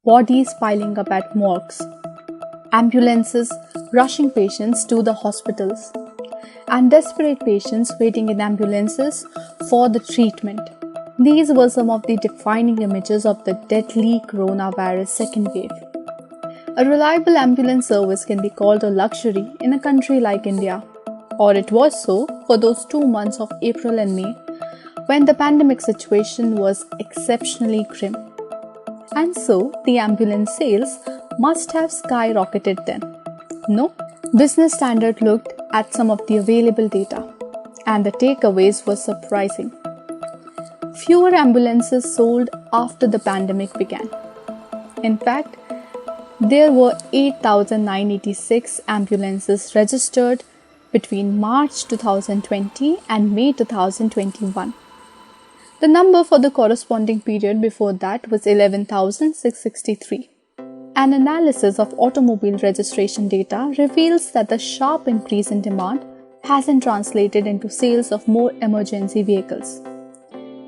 bodies piling up at morgues, ambulances rushing patients to the hospitals, and desperate patients waiting in ambulances for the treatment. These were some of the defining images of the deadly coronavirus second wave. A reliable ambulance service can be called a luxury in a country like India, or it was so for those 2 months of April and May when the pandemic situation was exceptionally grim. And so the ambulance sales must have skyrocketed then. No, Business Standard looked at some of the available data, and the takeaways were surprising. Fewer ambulances sold after the pandemic began. In fact, there were 8,986 ambulances registered between March 2020 and May 2021. The number for the corresponding period before that was 11,663. An analysis of automobile registration data reveals that the sharp increase in demand hasn't translated into sales of more emergency vehicles.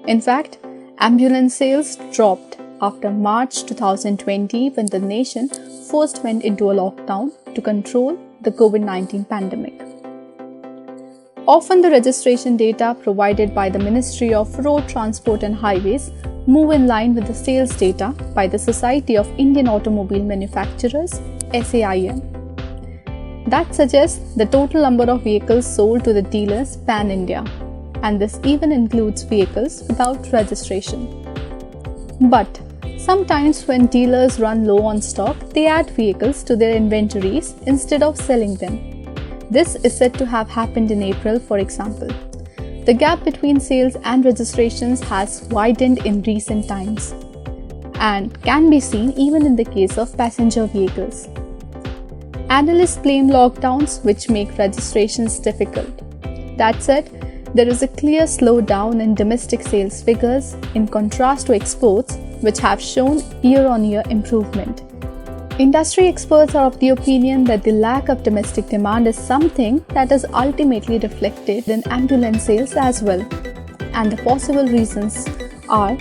In fact, ambulance sales dropped after March 2020 when the nation first went into a lockdown to control the COVID-19 pandemic. Often the registration data provided by the Ministry of Road Transport and Highways move in line with the sales data by the Society of Indian Automobile Manufacturers (SAIM). That suggests the total number of vehicles sold to the dealers pan-India, and this even includes vehicles without registration. But sometimes when dealers run low on stock, they add vehicles to their inventories instead of selling them. This is said to have happened in April, for example. The gap between sales and registrations has widened in recent times and can be seen even in the case of passenger vehicles. Analysts blame lockdowns, which make registrations difficult. That said, there is a clear slowdown in domestic sales figures in contrast to exports, which have shown year-on-year improvement. Industry experts are of the opinion that the lack of domestic demand is something that is ultimately reflected in ambulance sales as well. And the possible reasons are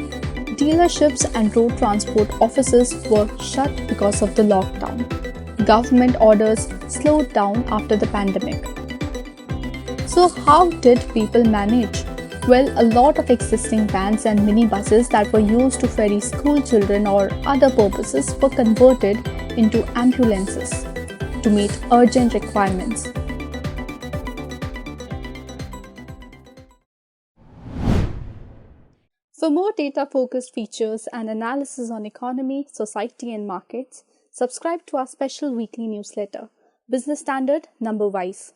dealerships and road transport offices were shut because of the lockdown. Government orders slowed down after the pandemic. So how did people manage? Well, a lot of existing vans and minibuses that were used to ferry school children or other purposes were converted into ambulances to meet urgent requirements. For more data-focused features and analysis on economy, society and markets, subscribe to our special weekly newsletter, Business Standard Number Wise.